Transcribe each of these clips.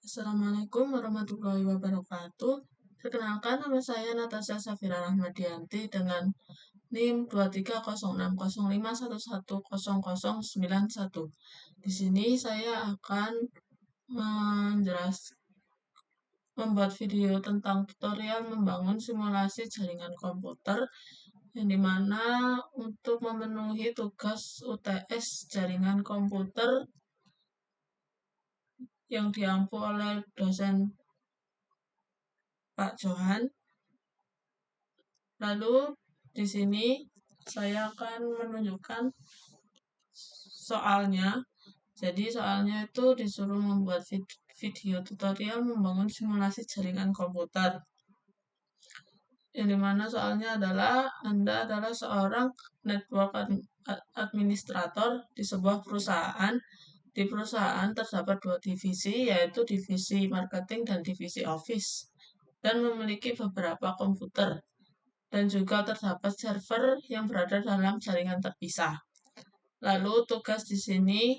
Assalamualaikum warahmatullahi wabarakatuh. Perkenalkan, nama saya Natasha Safira Rahmadianti dengan NIM 23060511091. Di sini saya akan membuat video tentang tutorial membangun simulasi jaringan komputer yang dimana untuk memenuhi tugas UTS jaringan komputer yang diampu oleh dosen Pak Johan. Lalu di sini saya akan menunjukkan soalnya. Jadi soalnya itu disuruh membuat video tutorial membangun simulasi jaringan komputer. Yang dimana soalnya adalah Anda adalah seorang network administrator di sebuah perusahaan. Di perusahaan terdapat dua divisi, yaitu divisi marketing dan divisi office, dan memiliki beberapa komputer. Dan juga terdapat server yang berada dalam jaringan terpisah. Lalu tugas di sini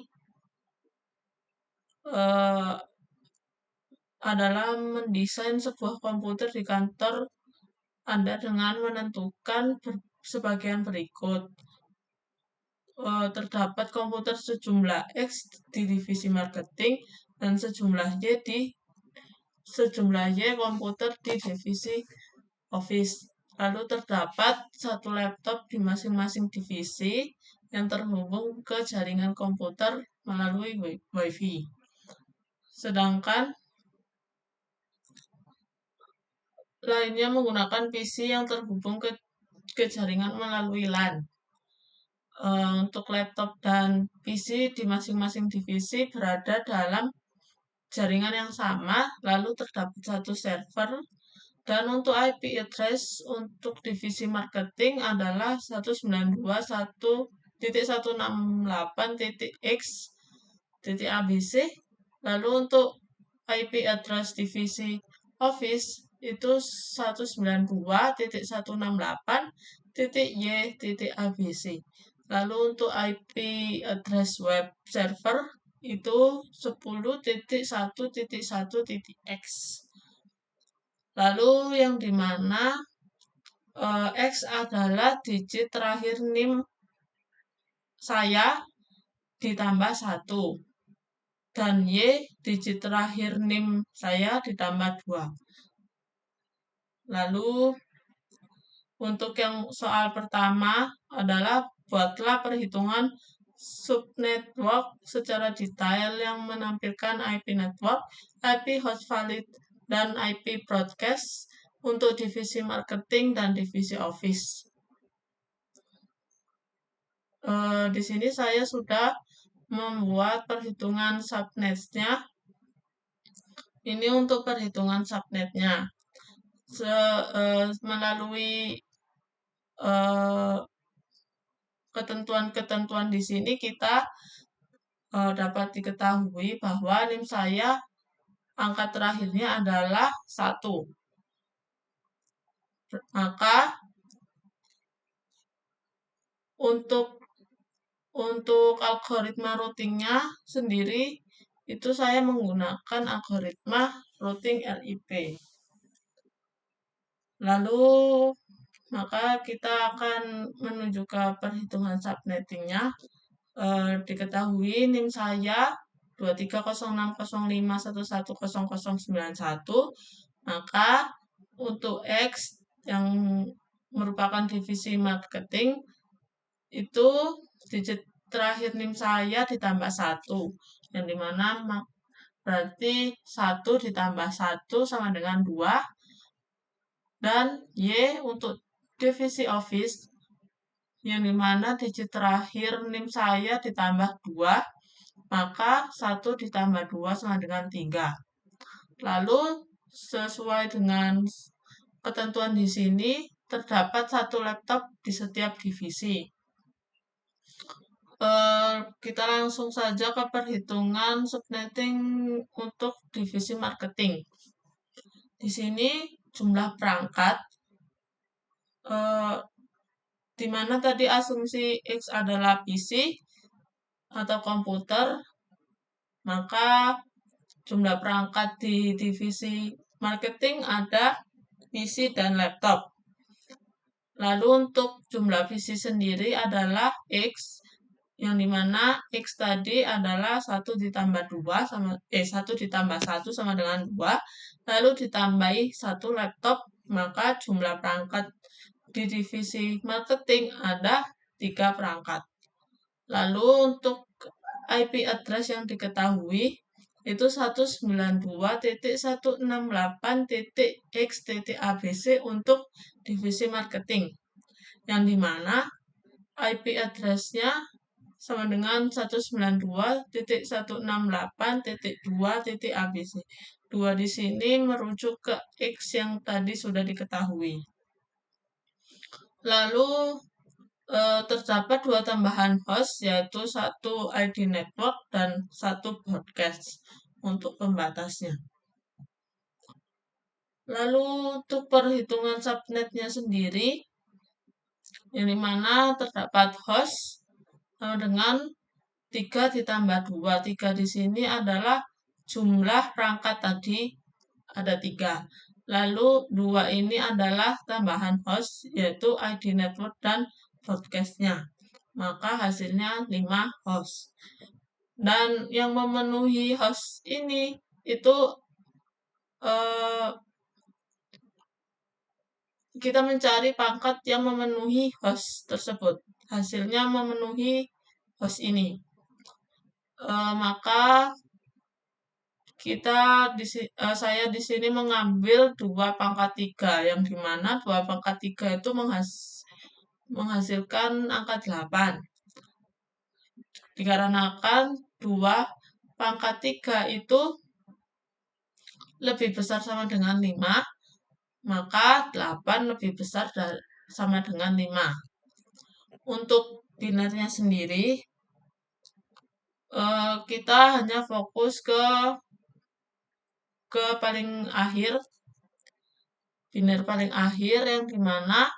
adalah mendesain sebuah komputer di kantor Anda dengan menentukan sebagian berikut. Terdapat komputer sejumlah X di divisi marketing dan sejumlah Y komputer di divisi office. Lalu terdapat satu laptop di masing-masing divisi yang terhubung ke jaringan komputer melalui Wi-Fi. Sedangkan lainnya menggunakan PC yang terhubung ke jaringan melalui LAN. Untuk laptop dan PC di masing-masing divisi berada dalam jaringan yang sama, lalu terdapat satu server. Dan untuk IP address untuk divisi marketing adalah 192.168.x.abc. Lalu untuk IP address divisi office itu 192.168.y.abc. Lalu untuk IP address web server itu 10.1.1.x. Lalu yang dimana X adalah digit terakhir NIM saya ditambah 1. Dan Y digit terakhir NIM saya ditambah 2. Lalu untuk yang soal pertama adalah buatlah perhitungan subnetwork secara detail yang menampilkan IP network, IP host valid, dan IP broadcast untuk divisi marketing dan divisi office. Di sini saya sudah membuat perhitungan subnetnya. Ini untuk perhitungan subnetnya. Melalui ketentuan-ketentuan di sini kita dapat diketahui bahwa NIM saya angka terakhirnya adalah 1. Maka untuk algoritma routingnya sendiri itu saya menggunakan algoritma routing RIP. Lalu maka kita akan menuju ke perhitungan subnettingnya. Diketahui NIM saya 230605110091. Maka untuk X yang merupakan divisi marketing itu digit terakhir NIM saya ditambah 1, yang dimana berarti 1 ditambah 1 sama dengan 2. Dan Y untuk divisi office yang dimana digit terakhir NIM saya ditambah 2, maka 1 ditambah 2 sama dengan 3. Lalu sesuai dengan ketentuan di sini terdapat satu laptop di setiap divisi. Kita langsung saja ke perhitungan subnetting untuk divisi marketing. Di sini jumlah perangkat, di mana tadi asumsi X adalah PC atau komputer, maka jumlah perangkat di divisi marketing ada PC dan laptop. Lalu untuk jumlah PC sendiri adalah X, yang dimana X tadi adalah 1 ditambah 2 sama 1 ditambah 1 sama dengan 2, lalu ditambahi 1 laptop, maka jumlah perangkat di divisi marketing ada 3 perangkat. Lalu untuk IP address yang diketahui itu 192.168.x.abc untuk divisi marketing, yang dimana IP address-nya sama dengan 192.168.2.abc. 2 di sini merujuk ke X yang tadi sudah diketahui. Lalu terdapat 2 tambahan host, yaitu 1 ID network dan 1 broadcast untuk pembatasnya. Lalu untuk perhitungan subnetnya sendiri, yang dimana terdapat host sama dengan 3 ditambah 2. 3 di sini adalah jumlah perangkat tadi, ada 3. Lalu 2 ini adalah tambahan host, yaitu ID network dan broadcast-nya. Maka hasilnya 5 host. Dan yang memenuhi host ini itu kita mencari pangkat yang memenuhi host tersebut. Hasilnya memenuhi host ini. Maka saya di sini mengambil 2 pangkat 3, yang dimana 2 pangkat 3 itu menghasilkan angka 8. Dikarenakan 2 pangkat 3 itu lebih besar sama dengan 5, maka 8 lebih besar sama dengan 5. Untuk binernya sendiri, kita hanya fokus ke paling akhir, biner paling akhir, yang dimana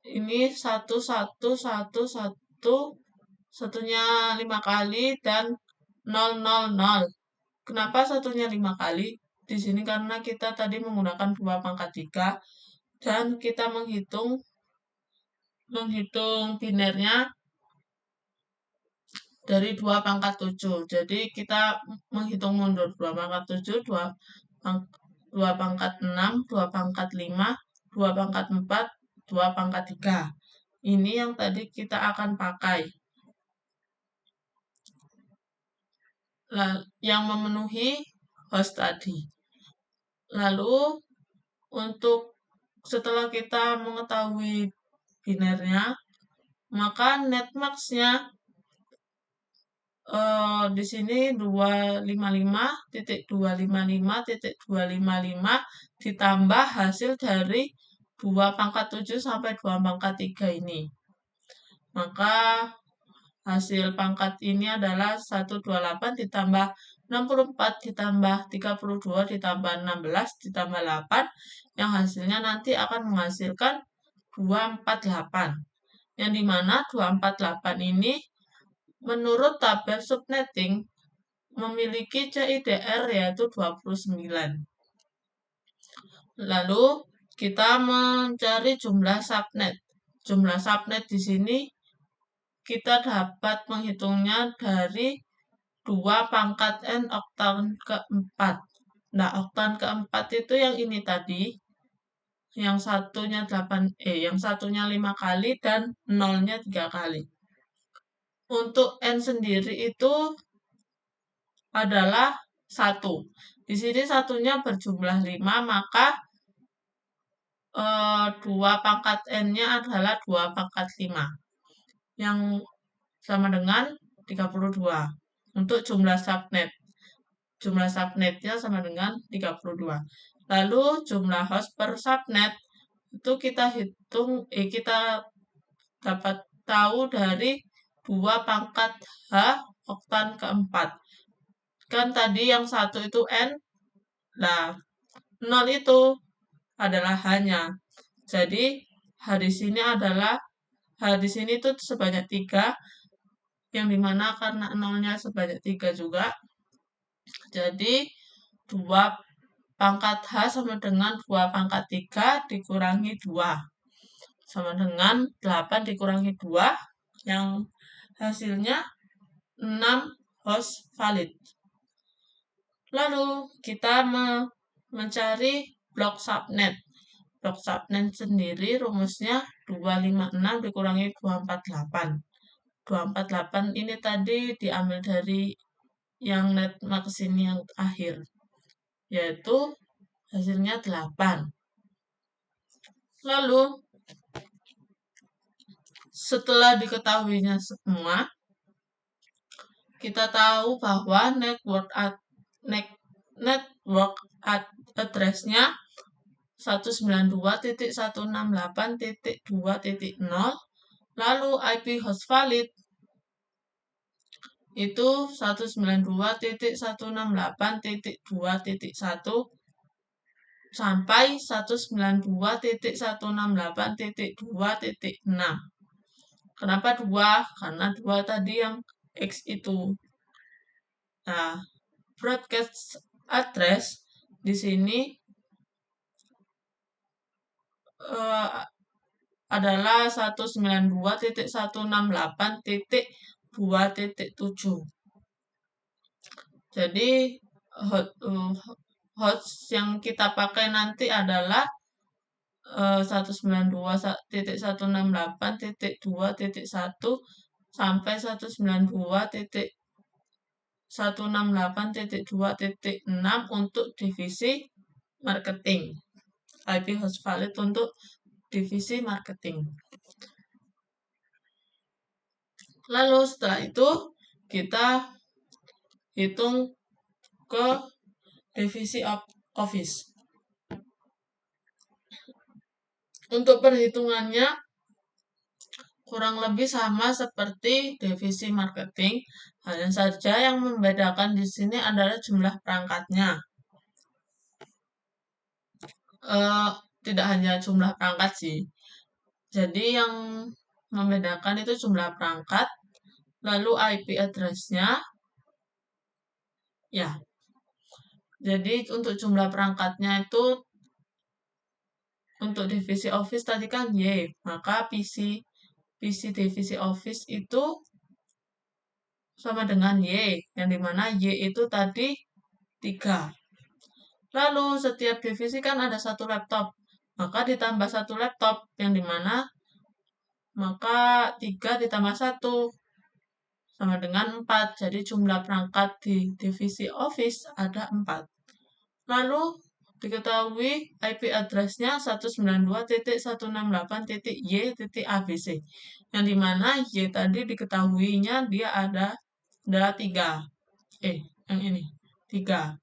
ini 1, 1, 1, 1, satunya 5 kali dan 0, 0, 0. Kenapa satunya 5 kali? Di sini karena kita tadi menggunakan 2 pangkat 3 dan kita menghitung binernya dari 2 pangkat 7. Jadi kita menghitung mundur 2 pangkat 7, 2 pangkat 6, 2 pangkat 5, 2 pangkat 4, 2 pangkat 3. Ini yang tadi kita akan pakai. Yang memenuhi host tadi. Lalu untuk setelah kita mengetahui binernya, maka netmax-nya di sini 255.255.255 ditambah hasil dari 2 pangkat 7 sampai 2 pangkat 3 ini. Maka hasil pangkat ini adalah 128 ditambah 64 ditambah 32 ditambah 16 ditambah 8, yang hasilnya nanti akan menghasilkan 248. Yang dimana 248 ini menurut tabel subnetting memiliki CIDR yaitu 29. Lalu kita mencari jumlah subnet. Jumlah subnet di sini kita dapat menghitungnya dari 2 pangkat N oktan keempat. Nah, oktan keempat itu yang ini tadi, yang satunya 5 kali dan 0-nya 3 kali. Untuk N sendiri itu adalah 1. Di sini satunya berjumlah 5, maka 2 pangkat N-nya adalah 2 pangkat 5. Yang sama dengan 32. Untuk jumlah subnet. Jumlah subnetnya sama dengan 32. Lalu jumlah host per subnet itu kita hitung, kita dapat tahu dari 2 pangkat H oktan keempat. Kan tadi yang 1 itu N, nah 0 itu adalah H-nya. Jadi H di sini itu sebanyak 3, yang dimana karena 0-nya sebanyak 3 juga. Jadi 2 pangkat H sama dengan 2 pangkat 3 dikurangi 2. Sama dengan 8 dikurangi 2, yang hasilnya 6 host valid. Lalu kita mencari blok subnet. Blok subnet sendiri rumusnya 256 dikurangi 248. 248 ini tadi diambil dari yang netmax ini yang akhir, yaitu hasilnya 8. Lalu setelah diketahuinya semua, kita tahu bahwa network address-nya 192.168.2.0, lalu IP host valid itu 192.168.2.1 sampai 192.168.2.6. Kenapa 2? Karena 2 tadi yang X itu. Nah, broadcast address di sini adalah 192.168.2.7. Jadi host yang kita pakai nanti adalah 192.168.2.1 sampai 192.168.2.6 untuk divisi marketing. IP host valid untuk divisi marketing. Lalu setelah itu kita hitung ke divisi office. Untuk perhitungannya kurang lebih sama seperti divisi marketing, hanya saja yang membedakan di sini adalah jumlah perangkatnya. Tidak hanya jumlah perangkat sih. Jadi yang membedakan itu jumlah perangkat, lalu IP address-nya, ya. Jadi untuk jumlah perangkatnya itu untuk divisi office tadi kan Y, maka PC divisi office itu sama dengan Y, yang dimana Y itu tadi 3. Lalu setiap divisi kan ada 1 laptop, maka ditambah 1 laptop, yang dimana maka 3 ditambah 1 sama dengan 4. Jadi jumlah perangkat di divisi office ada 4. Lalu diketahui IP address-nya 192.168.y.abc, yang dimana Y tadi diketahuinya dia ada 3. Yang ini 3.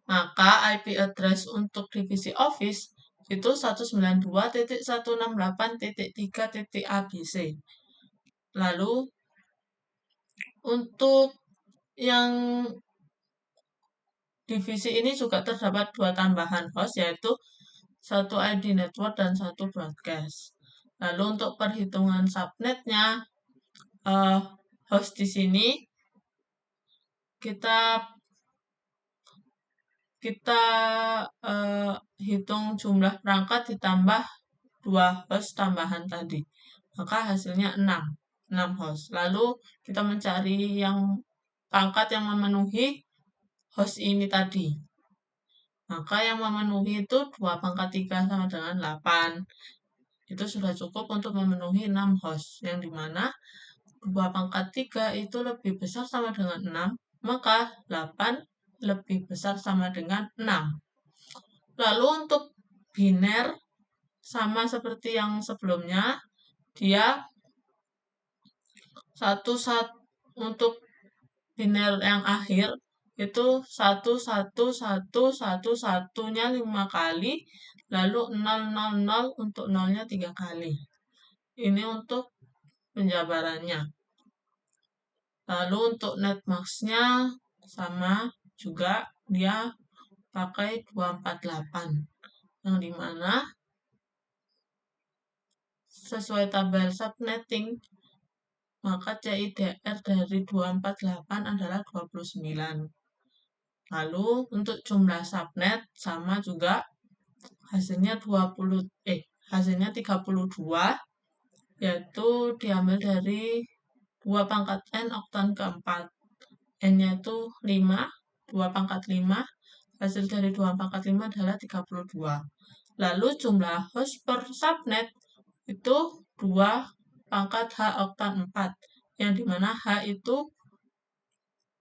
Maka IP address untuk divisi office itu 192.168.3.abc. Lalu untuk yang divisi ini juga terdapat 2 tambahan host, yaitu 1 ID network dan 1 broadcast. Lalu untuk perhitungan subnetnya, host di sini kita hitung jumlah perangkat ditambah 2 host tambahan tadi. Maka hasilnya 6 host. Lalu kita mencari yang pangkat yang memenuhi host ini tadi. Maka yang memenuhi itu 2 pangkat 3 sama dengan 8. Itu sudah cukup untuk memenuhi 6 host. Yang dimana 2 pangkat 3 itu lebih besar sama dengan 6. Maka 8 lebih besar sama dengan 6. Lalu untuk biner sama seperti yang sebelumnya, dia untuk biner yang akhir itu 1 1 1 1 1-nya 5 kali, lalu 0 0 0 untuk 0-nya 3 kali. Ini untuk penjabarannya. Lalu untuk netmax-nya sama juga, dia pakai 248, yang dimana sesuai tabel subnetting, maka CIDR dari 248 adalah 29. Lalu untuk jumlah subnet sama juga hasilnya 32, yaitu diambil dari 2 pangkat N oktan keempat. N-nya itu 5, 2 pangkat 5, hasil dari 2 pangkat 5 adalah 32. Lalu jumlah host per subnet itu 2 pangkat H oktan 4, yang dimana H itu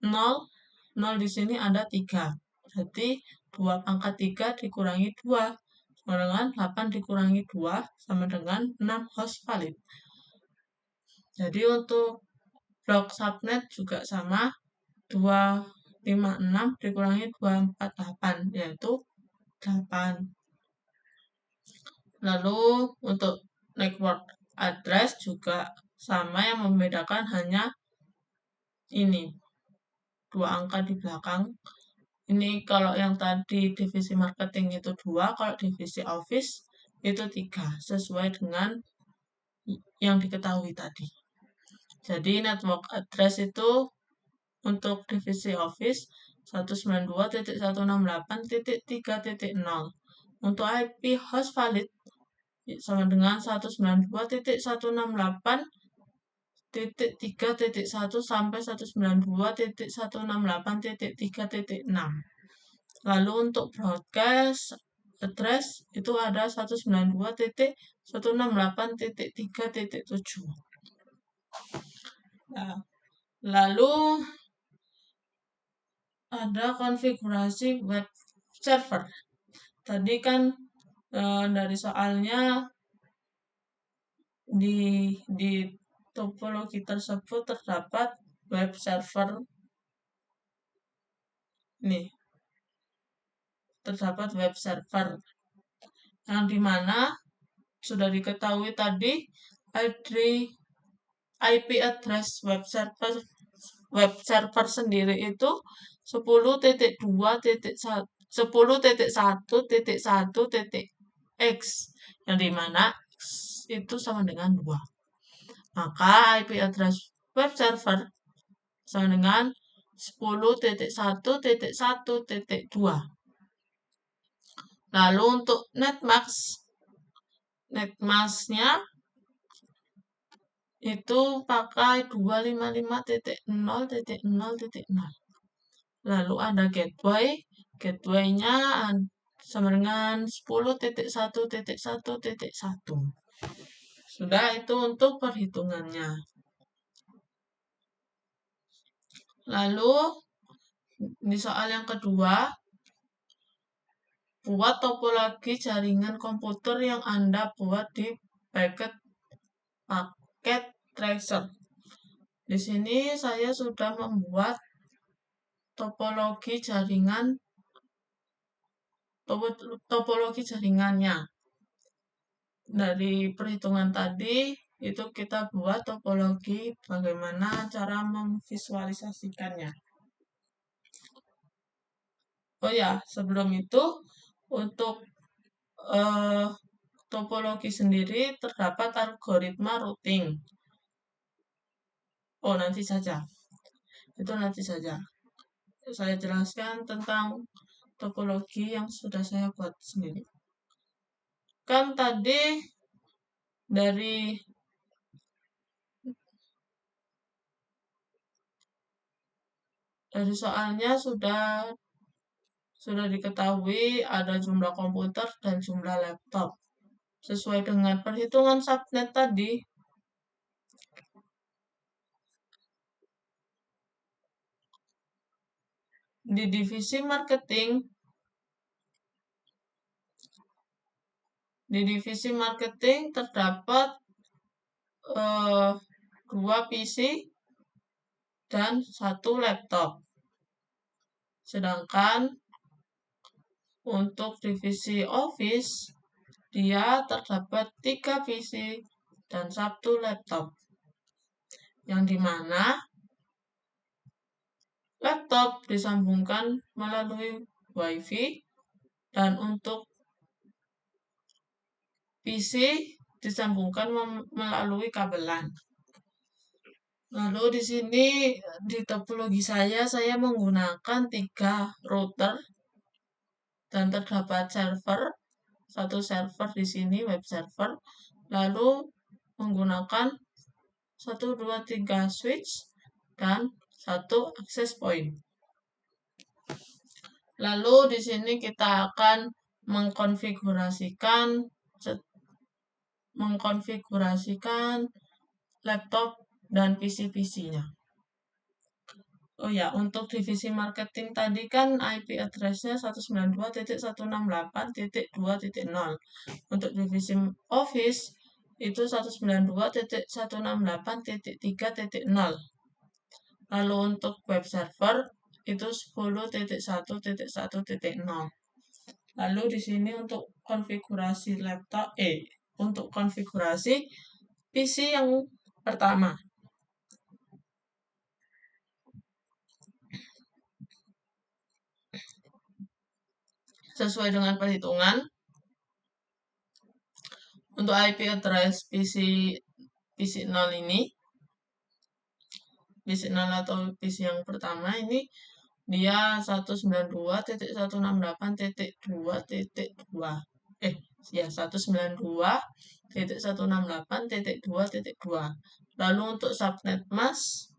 0, 0 di sini ada 3. Berarti 2 pangkat 3 dikurangi 2, sama dengan 8 dikurangi 2, sama dengan 6 host valid. Jadi untuk blok subnet juga sama, 256 dikurangi 248, yaitu 8. Lalu untuk network address juga sama, yang membedakan hanya ini, 2 angka di belakang. Ini kalau yang tadi divisi marketing itu 2, kalau divisi office itu 3, sesuai dengan yang diketahui tadi. Jadi network address itu untuk divisi office 192.168.3.0. Untuk IP host valid sama dengan 192.168.3.1 sampai 192.168.3.6. Lalu untuk broadcast address itu ada 192.168.3.7. Nah, lalu ada konfigurasi web server. Tadi kan dari soalnya di topologi tersebut terdapat web server. Nih, terdapat web server yang dimana sudah diketahui tadi IP address web server sendiri itu 10.2.10.1.1.x, yang dimana X itu sama dengan 2. Maka IP address web server sama dengan 10.1.1.2. Lalu untuk netmask-nya itu pakai 255.0.0.0. Lalu ada gateway-nya sama dengan 10.1.1.1. Sudah, itu untuk perhitungannya. Lalu di soal yang kedua, buat topologi jaringan komputer yang Anda buat di paket tracer. Di sini saya sudah membuat topologi jaringannya. Dari perhitungan tadi itu kita buat topologi bagaimana cara memvisualisasikannya. Oh ya, sebelum itu untuk topologi sendiri terdapat algoritma routing. Oh, nanti saja. Itu nanti saja. Saya jelaskan tentang topologi yang sudah saya buat sendiri. Kan tadi dari soalnya sudah diketahui ada jumlah komputer dan jumlah laptop. Sesuai dengan perhitungan subnet tadi, di divisi marketing terdapat 2 PC dan 1 laptop. Sedangkan untuk divisi office, dia terdapat 3 PC dan 1 laptop. Yang dimana laptop disambungkan melalui WiFi dan untuk PC disambungkan melalui kabelan. Lalu di sini di topologi saya menggunakan 3 router dan terdapat satu server di sini web server. Lalu menggunakan 1, 2, 3 switch dan 1 access point. Lalu di sini kita akan mengkonfigurasikan laptop dan PC-PC-nya. Oh ya, untuk divisi marketing tadi kan IP address-nya 192.168.2.0. Untuk divisi Office itu 192.168.3.0. Lalu untuk web server itu 10.1.1.0. Lalu di sini untuk konfigurasi untuk konfigurasi PC yang pertama. Sesuai dengan perhitungan, untuk IP address PC 0 ini, PC 0 atau PC yang pertama ini, dia 192.168.2.2. 192.168.2.2. Lalu untuk subnet mask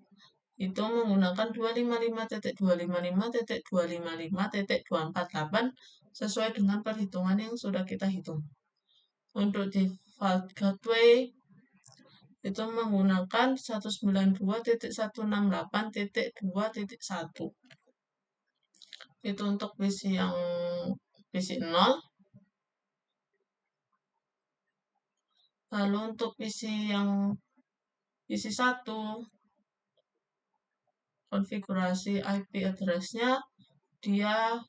itu menggunakan 255.255.245.248 sesuai dengan perhitungan yang sudah kita hitung. Untuk default gateway itu menggunakan 192.168.2.1. Itu untuk PC 0. Lalu untuk PC 1, konfigurasi IP address-nya dia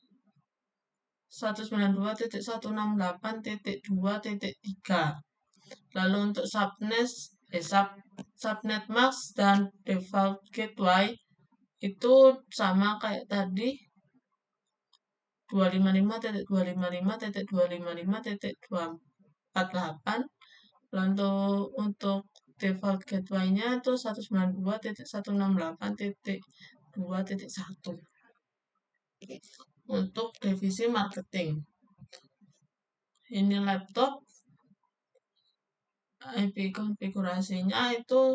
192.168.2.3. Lalu untuk subnet mask dan default gateway itu sama kayak tadi, 255.255.248. Lalu untuk default gateway-nya itu 192.168.2.1. Untuk divisi marketing. Ini laptop, IP konfigurasinya itu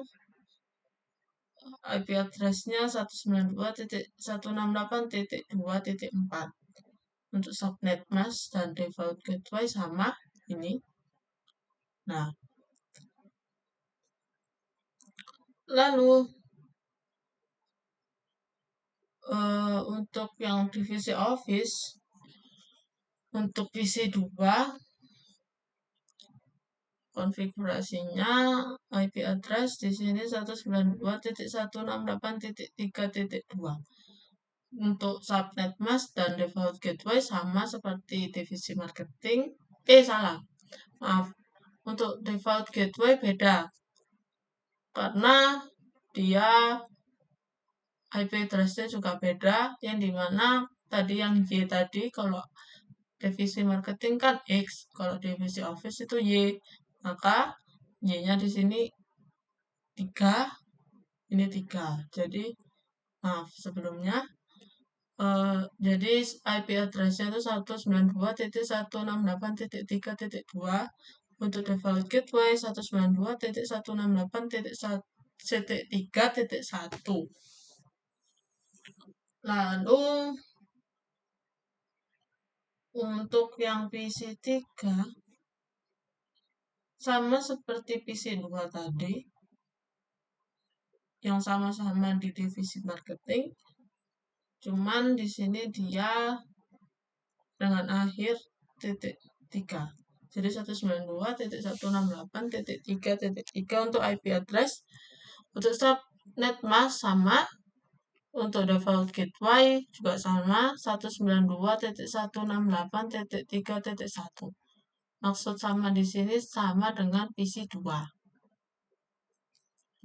IP address-nya 192.168.2.4. Untuk subnet mask dan default gateway sama ini. Nah, lalu untuk yang divisi Office, untuk PC 2, konfigurasinya IP address di sini 192.168.3.2. Untuk subnet mask dan default gateway sama seperti divisi marketing. Maaf. Untuk default gateway beda. Karena dia IP address-nya juga beda, yang dimana tadi yang Y tadi, kalau divisi marketing kan X, kalau divisi Office itu Y. Maka Y-nya di sini 3, ini 3. Jadi, maaf sebelumnya. Jadi IP address-nya itu 192.168.3.2. Untuk default gateway 192.168.3.1. Lalu untuk yang PC 3 sama seperti PC 2 tadi, yang sama-sama di divisi marketing, cuman di sini dia dengan akhir .3. Jadi 192.168.3.3 untuk IP address. Untuk subnet mask sama. Untuk default gateway juga sama, 192.168.3.1. Maksud sama di sini sama dengan PC 2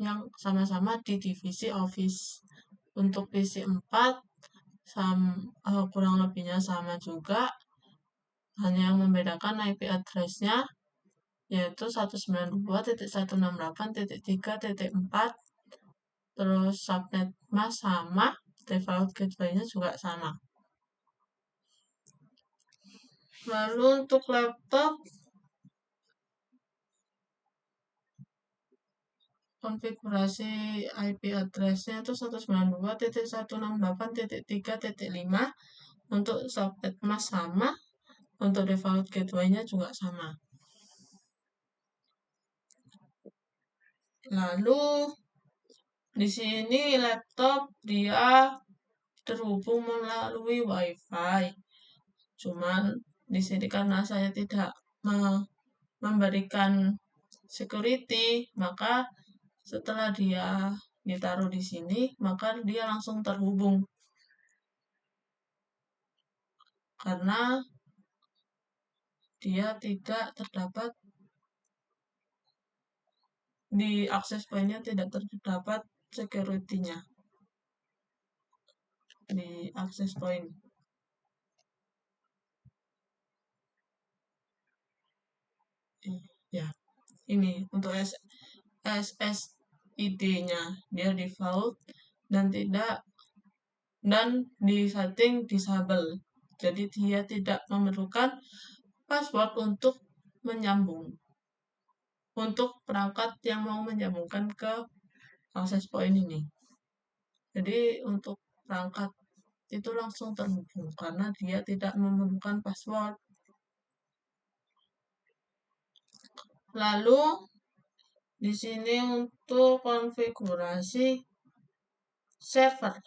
yang sama-sama di divisi Office. Untuk PC 4 kurang lebihnya sama juga, hanya yang membedakan IP address-nya yaitu 192.168.3.4 terus subnet mask sama, default gateway-nya juga sama. Lalu untuk laptop, konfigurasi IP address-nya itu 192.168.3.5. Untuk subnet mask sama, untuk default gateway-nya juga sama. Lalu di sini laptop dia terhubung melalui WiFi. Cuman di sini karena saya tidak memberikan security, maka setelah dia ditaruh di sini, maka dia langsung terhubung. Karena dia tidak terdapat di access point-nya tidak terdapat security-nya di access point. Ya, ini untuk SSID-nya dia default dan di setting disable. Jadi dia tidak memerlukan password untuk menyambung. Untuk perangkat yang mau menyambungkan ke access point ini. Jadi untuk perangkat itu langsung terhubung karena dia tidak memerlukan password. Lalu di sini untuk konfigurasi server.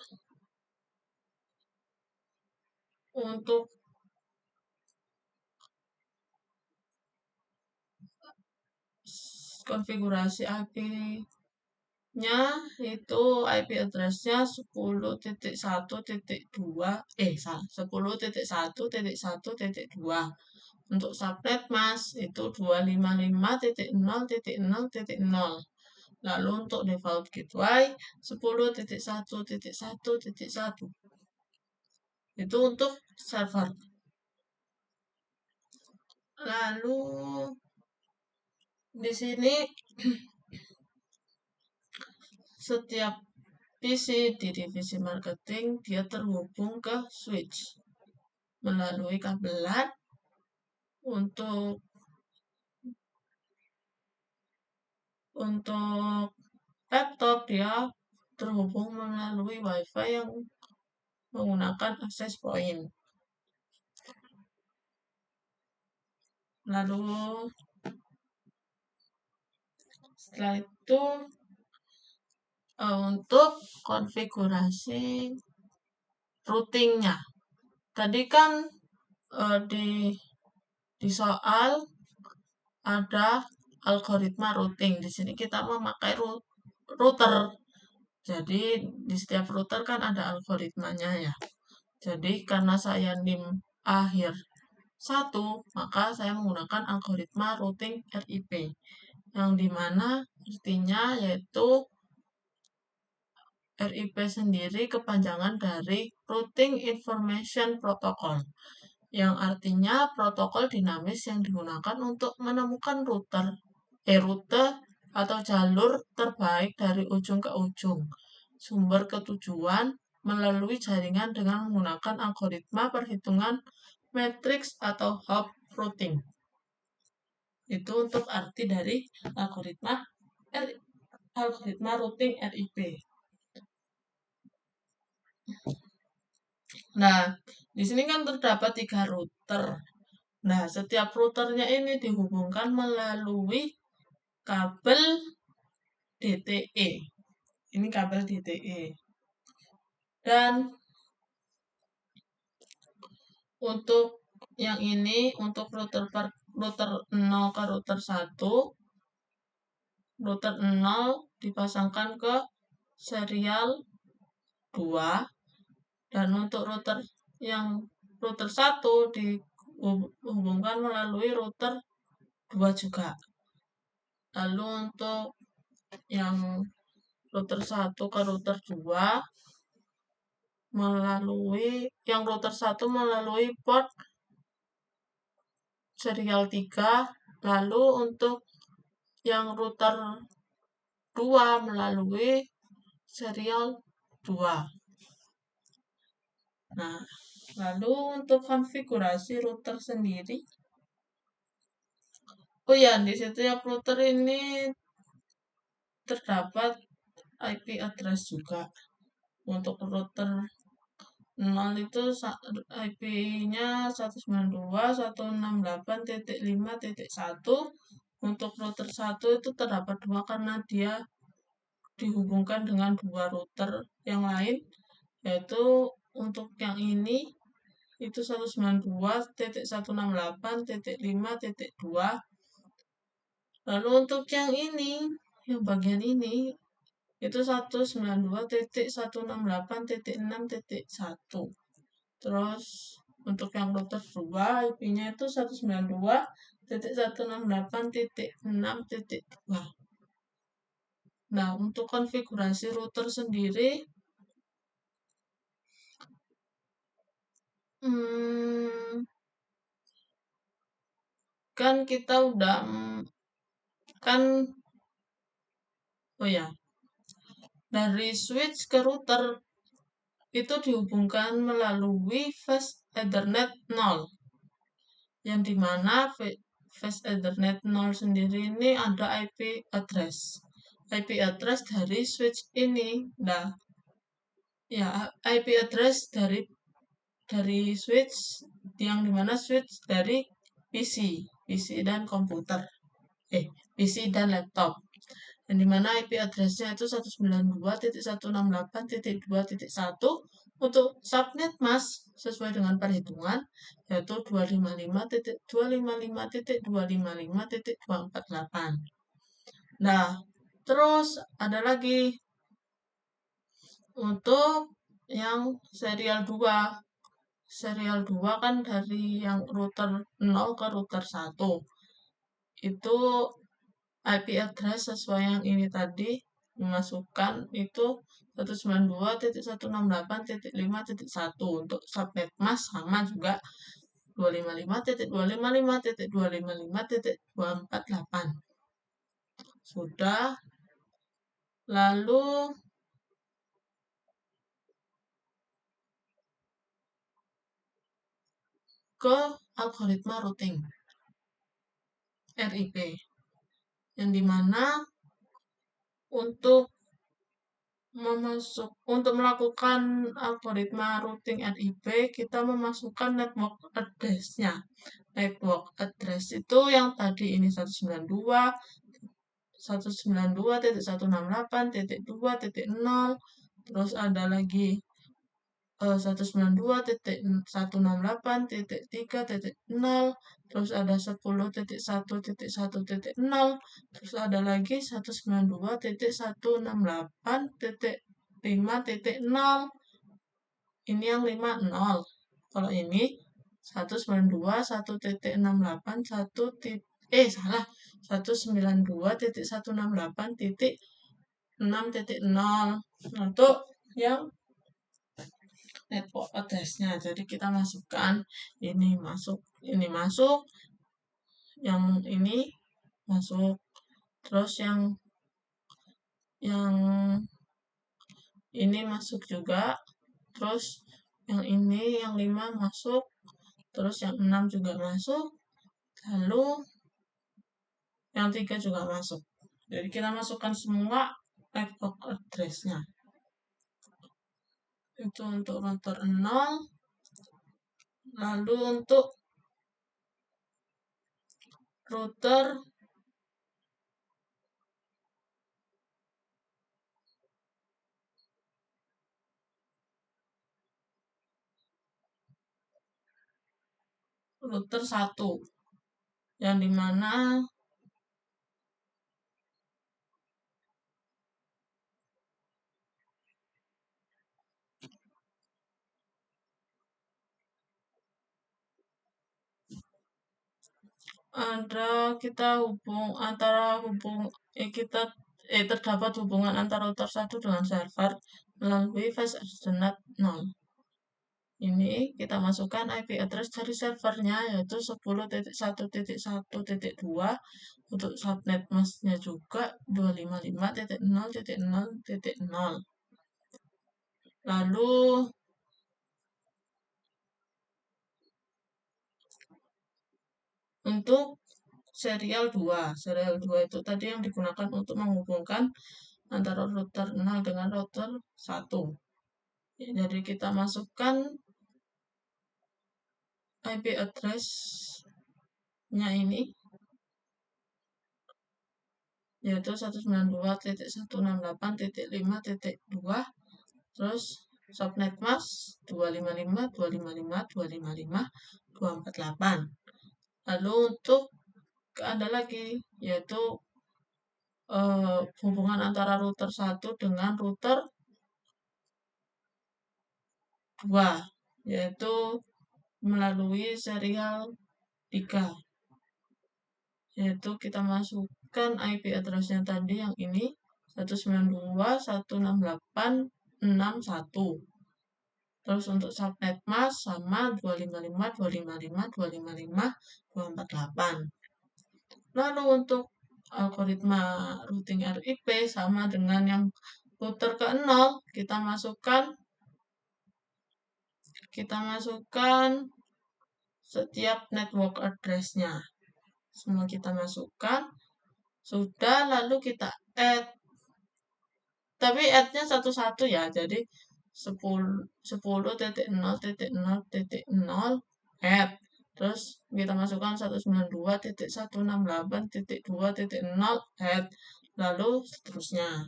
Untuk konfigurasi IP-nya itu IP address-nya 10.1.2. Untuk subnet mask itu 255.0.0.0. Lalu untuk default gateway 10.1.1.1. Itu untuk server. Lalu di sini setiap PC di divisi marketing dia terhubung ke switch melalui kabel LAN. Untuk laptop dia terhubung melalui WiFi yang menggunakan access point. Lalu setelah itu untuk konfigurasi routingnya. Tadi kan di soal ada algoritma routing. Di sini kita memakai router. Jadi di setiap router kan ada algoritmanya ya. Jadi karena saya NIM akhir 1, maka saya menggunakan algoritma routing RIP. Yang dimana artinya yaitu RIP sendiri kepanjangan dari Routing Information Protocol, yang artinya protokol dinamis yang digunakan untuk menemukan rute atau jalur terbaik dari ujung ke ujung, sumber ke tujuan melalui jaringan dengan menggunakan algoritma perhitungan matriks atau hop routing. Itu untuk arti dari algoritma routing RIP. Nah, di sini kan terdapat 3 router. Nah, setiap routernya ini dihubungkan melalui kabel DTE. Ini kabel DTE. Dan untuk yang ini, untuk router 0 ke router 1, router 0 dipasangkan ke serial 2, dan untuk router 1 dihubungkan melalui router 2 juga. Lalu untuk yang router 1 ke router 2 melalui port serial 3, lalu untuk yang router 2 melalui serial 2. Nah, lalu untuk konfigurasi router sendiri, oh ya, di situ ya router ini terdapat IP address juga. Untuk router 0 itu IP-nya 192.168.5.1. Untuk router 1 itu terdapat 2 karena dia dihubungkan dengan 2 router yang lain, yaitu untuk yang ini itu 192.168.5.2. Lalu untuk yang ini, yang bagian ini itu 192.168.6.1. Terus untuk yang router 2 IP-nya itu 192.168.6.2. Nah, untuk konfigurasi router sendiri, kan kita udah kan oh ya, dari switch ke router itu dihubungkan melalui fast Ethernet 0, yang dimana fast Ethernet 0 sendiri ini ada IP address dari switch ini. Nah, ya IP address dari switch, yang dimana switch dari PC dan komputer, PC dan laptop, yang dimana IP addressnya itu 192.168.2.1. Untuk subnet mask sesuai dengan perhitungan yaitu 255.255.255.248. Nah, terus ada lagi untuk yang serial 2. Serial 2 kan dari yang router 0 ke router 1. Itu IP address sesuai yang ini tadi dimasukkan itu 192.168.5.1. Untuk subnet mask sama juga 255.255.255.248. Sudah. Lalu ke algoritma routing RIP, yang dimana untuk melakukan algoritma routing RIP, kita memasukkan network address-nya. Network address itu yang tadi ini 192.168.2.0, terus ada lagi 192.168.3.0, terus ada 10.1.1.0, terus ada lagi 192.168.5.0. Ini yang 50. Kalau ini 192.168.6.0. Untuk yang network address-nya. Jadi kita masukkan ini masuk, yang ini masuk, terus yang ini masuk juga, terus yang ini yang 5 masuk, terus yang 6 juga masuk, lalu yang 3 juga masuk. Jadi kita masukkan semua network address-nya. Itu untuk router 0. Lalu untuk router router 1, yang dimana terdapat hubungan antara router 1 dengan server melalui fast Ethernet 0. Ini kita masukkan IP address dari servernya yaitu 10.1.1.2. Untuk subnet masknya juga 255.0.0.0. Lalu untuk serial 2 itu tadi yang digunakan untuk menghubungkan antara router 0 dengan router 1. Jadi kita masukkan IP address-nya ini, yaitu 192.168.5.2, terus subnet mask 255.255.255.248. Lalu untuk ada lagi, yaitu hubungan antara router 1 dengan router 2, yaitu melalui serial 3, yaitu kita masukkan IP address-nya tadi yang ini 192.168.61. Terus untuk subnet mask sama 255.255.255.248. Lalu untuk algoritma routing RIP sama dengan yang router ke-0, kita masukkan setiap network address-nya. Semua kita masukkan. Sudah, lalu kita add. Tapi add-nya satu-satu ya. Jadi 10.0.0.0 add. Terus kita masukkan 192.168.2.0 add. Lalu seterusnya.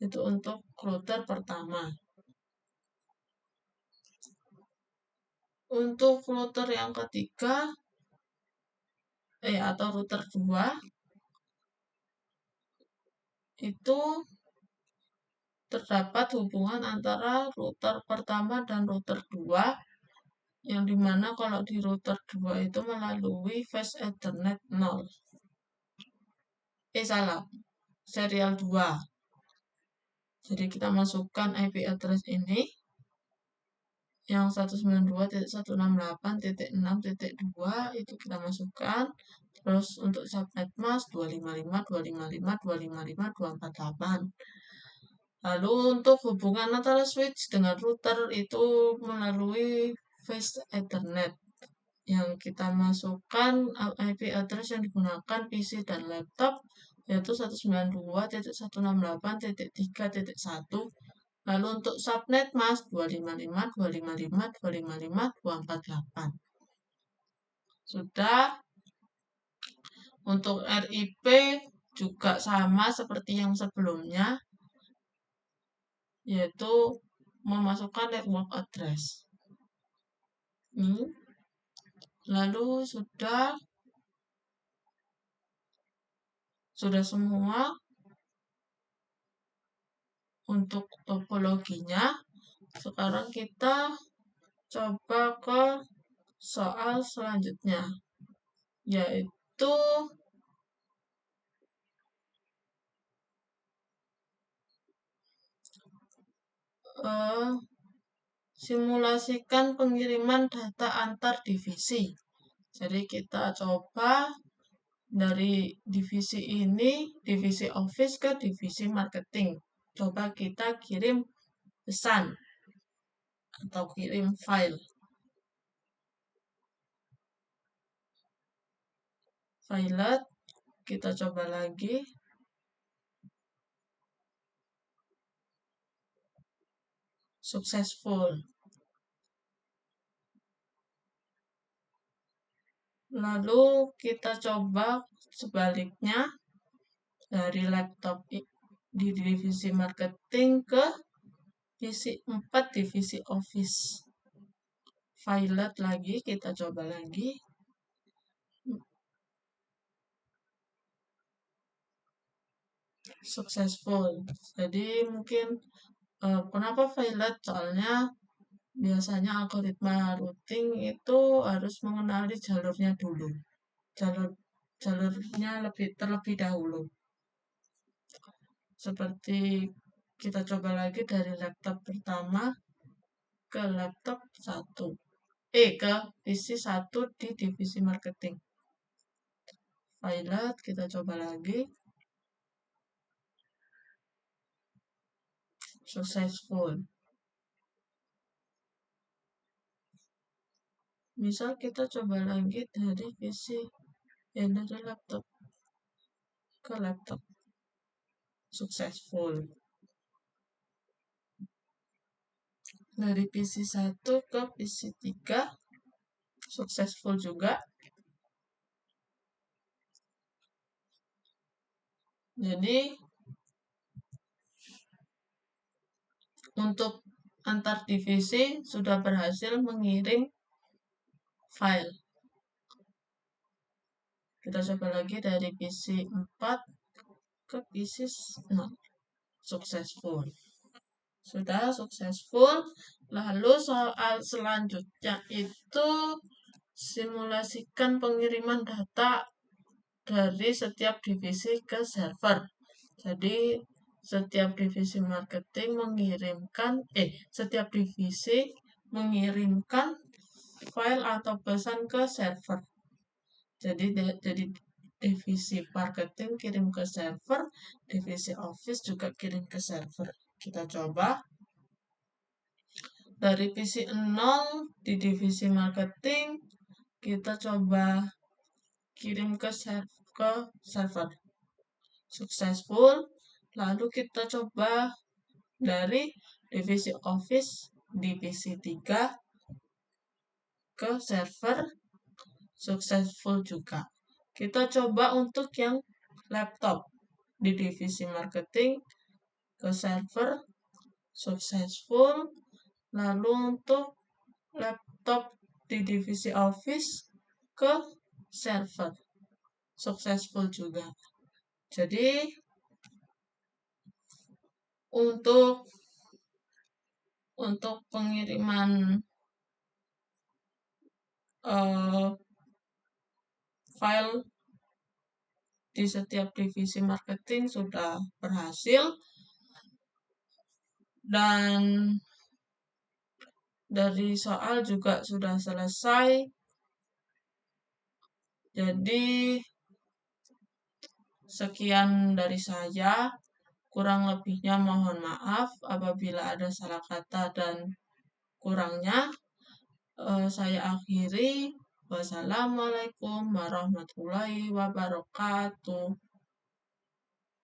Itu untuk router pertama. Untuk router yang ketiga, atau router 2, itu terdapat hubungan antara router pertama dan router 2, yang dimana kalau di router 2 itu melalui Fast Ethernet 0. Salah, serial 2. Jadi kita masukkan IP address ini, yang 192.168.6.2 itu kita masukkan. Terus untuk subnet mask 255.255.255.248. Lalu untuk hubungan antara switch dengan router itu melalui Fast Ethernet, yang kita masukkan IP address yang digunakan PC dan laptop, yaitu 192.168.3.1. Lalu untuk subnet mask 255.255.255.248. Sudah. Untuk RIP juga sama seperti yang sebelumnya, yaitu memasukkan network address. Lalu sudah semua untuk topologinya. Sekarang kita coba ke soal selanjutnya, yaitu simulasikan pengiriman data antar divisi. Jadi kita coba dari divisi ini, divisi office ke divisi marketing. Coba kita kirim pesan atau kirim file. Violet, kita coba lagi. Successful. Lalu kita coba sebaliknya dari laptop di divisi marketing ke divisi 4 divisi office. Violet lagi, kita coba lagi. Successful. Jadi mungkin kenapa Violet? Soalnya biasanya algoritma routing itu harus mengenali jalurnya dulu. Jalurnya terlebih dahulu. Seperti kita coba lagi dari laptop pertama ke laptop 1. Ke divisi 1 di divisi marketing. Violet, kita coba lagi. Successful. Misal kita coba lagi dari PC, dari laptop ke laptop. Successful. Dari PC 1 ke PC 3, successful juga. Jadi untuk antar divisi sudah berhasil mengirim file. Kita coba lagi dari PC 4 ke PC 0. Successful. Sudah successful. Lalu soal selanjutnya itu simulasikan pengiriman data dari setiap divisi ke server. Jadi setiap divisi marketing setiap divisi mengirimkan file atau pesan ke server. Jadi divisi marketing kirim ke server, divisi office juga kirim ke server. Kita coba dari PC 0 di divisi marketing, kita coba kirim ke server. Successful. Lalu kita coba dari divisi office divisi 3 ke server, successful juga. Kita coba untuk yang laptop di divisi marketing ke server, successful. Lalu untuk laptop di divisi office ke server, successful juga. Jadi untuk pengiriman file di setiap divisi marketing sudah berhasil, dan dari soal juga sudah selesai. Jadi sekian dari saya, kurang lebihnya mohon maaf apabila ada salah kata dan kurangnya. Saya akhiri. Wassalamualaikum warahmatullahi wabarakatuh.